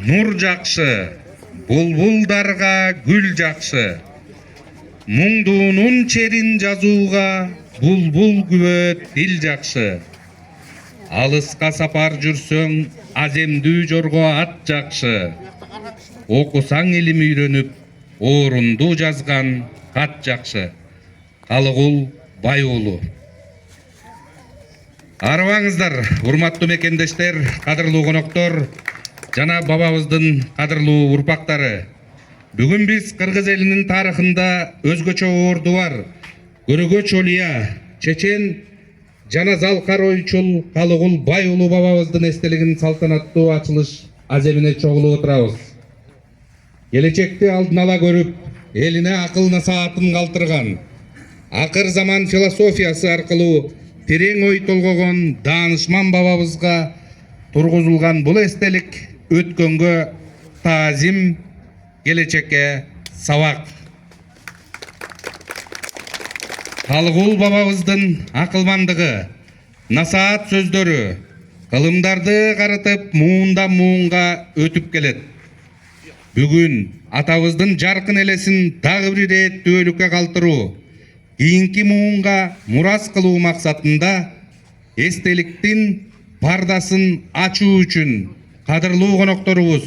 нур жакшы, булбулдарга гүл жакшы. Муңдуунун черин жазууга булбул күбөт дил жакшы. Алыска сапар жүрсөң, аземдүү жорго ат жакшы. Окусаң илим үйрөнүп, орунду жазган хат жакшы. Калыгул Байуулу. Арыбаңыздар, урматтуу мекендештер, кадырлуу коноктор, жана бабабыздын кадырлуу урпактары. Бүгүн биз Кыргыз элинин тарыхында өзгөчө орду бар, көрөгө чолия, чечен жана залкар ойчул Калыгул Байуулу бабабыздын эстелигин салтанаттуу ачылыш аземине чогулуп отурабыз. Келечекти алдын ала көрүп, элине акыл насаатын калтырган, акыр заман философиясы аркылуу терең ой толгогон даанышман бабабызга тургузулган бул эстелик өткөнгө таазим, келечекке сабак. Калыгул бабабыздын акылмандыгы, насаат сөздөрү кылымдарды карытып муундан муунга өтүп келет. Бүгүн атабыздын жаркын элесин дагы бир ирет түбөлүккө калтыруу, кийинки муунга мурас кылуу максатында эстеликтин пардасын ачуу үчүн кадырлуу конокторубуз,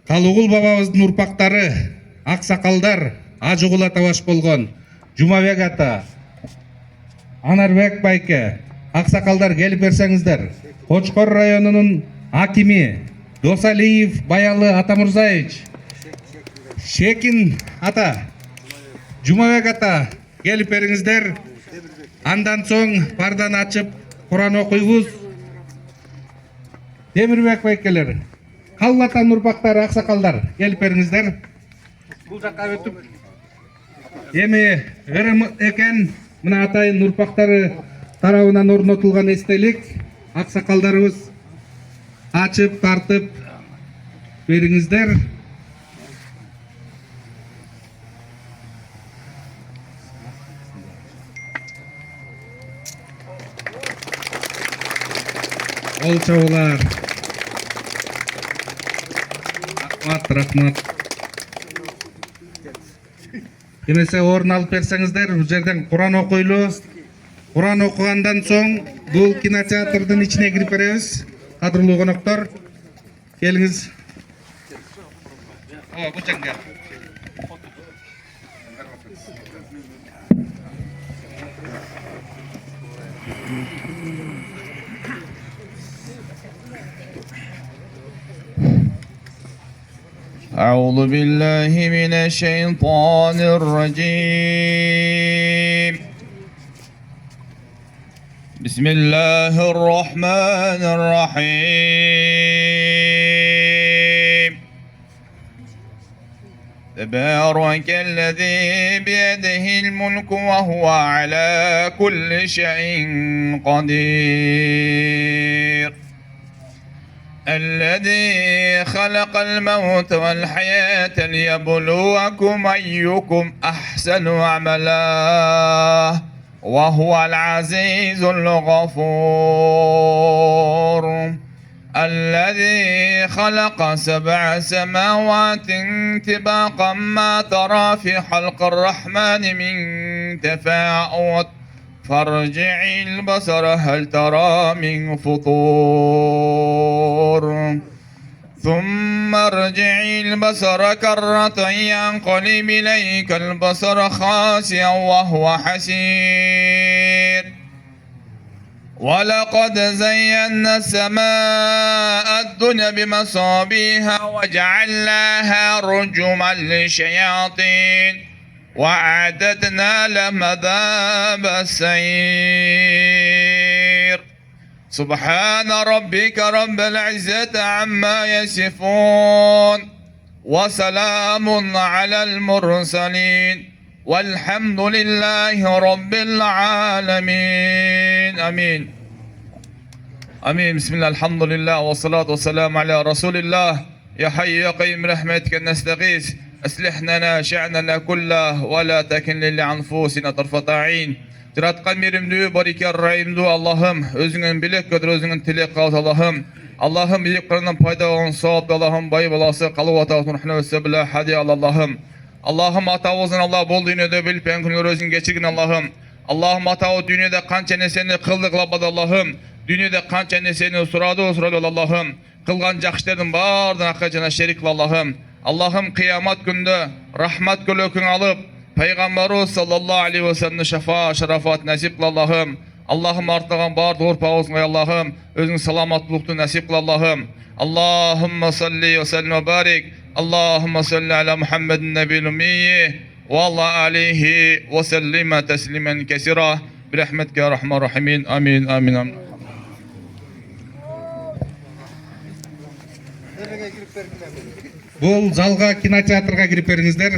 Калыгул бабабыздын урпактары, аксакалдар ажыгулата баш болгон Жумабек ата, Анарбек байке, аксакалдар келип берсеңиздер. Кочкор районунун акими Досалиев Баялы Атамырзаевич, Шекин ата, Жумабек ата келип бериңиздер. Андан соң парданы ачып Куран окуйбуз. Темирбек байкелер, Каллы атанын урпактары, аксакалдар келип бериңиздер. Бул жакка өтүп. Эми ырым экен, мына атайын урпактары тарабынан орнотулган эстелик, аксакалдарыбыз ачып тартып бериңиздер. Ол чабуулар. Рахмат. Кемесе орун алып берсеңиздер, бул жерден Куран окуйлу. Куран окугандан соң бул кинотеатрдын ичине кирип беребиз. Кадырлуу коноктор, келиңиз. Бул жерге. أعوذ بالله من الشيطان الرجيم. بسم الله الرحمن الرحيم. تبارك الذي بيده الملك وهو على كل شيء قدير. الذي خلق الموت والحياة ليبلوكم أيكم أحسن عملا وهو العزيز الغفور. الذي خلق 7 سماوات طباقا ما ترى في خلق الرحمن من تفاوت فارجع البصر هل ترى من فطور ثم ارجع البصر كرة ينقلب إليك البصر خاسئا وهو حسير. ولقد زينا السماء الدنيا بمصابيح وجعلناها رجوما للشياطين وأعددنا لهم عذاب السعير. سبحان ربك رب العزة عما يصفون وسلام على المرسلين والحمد لله رب العالمين. آمين آمين. بسم الله الحمد لله والصلاة والسلام على رسول الله. يا حي يا قيوم رحمتك نستغيث أصلح لنا شأننا كله ولا تكلنا لأنفسنا طرفة عين. Жараткан мейримдүү, барекер райымдуу Аллахым, өзүңүн билек көтөр, өзүңүн тилек кылат Аллахым. Allah'ım iyiklerinden payda olan sahip Allah'ım bayı balası kalı vatavutun hünevse bile hadi Allah'ım. Allah'ım atavuzun Allah bol dünyada bilip en günler özün geçirgin Allah'ım. Allah'ım atavu dünyada kança neseni kıldık labad Allah'ım. Dünyada kança neseni suradı Allah'ım. Kılgan jakşlardan bardan akacana şerik Allah'ım. Allah'ım kıyamet günde rahmet gölökün alıp Peygamberimiz sallallahu aleyhi ve sellem şefa şerafat nasip kıl Allah'ım. Allah'ım artığın bar doğru pavuzun Allah'ım. Özün salamatlıqtı nasip kıl Allah'ım. Allahümme salli ve sellem ve barik. Allahümme salli ala Muhammedin nebil ummiyi. Ve Allah aleyhi ve sellime teslimen kesira. Birahmetke ya rahman rahimin. Amin amin amin. Бул залга кинотеатрга кирип бериңиздер.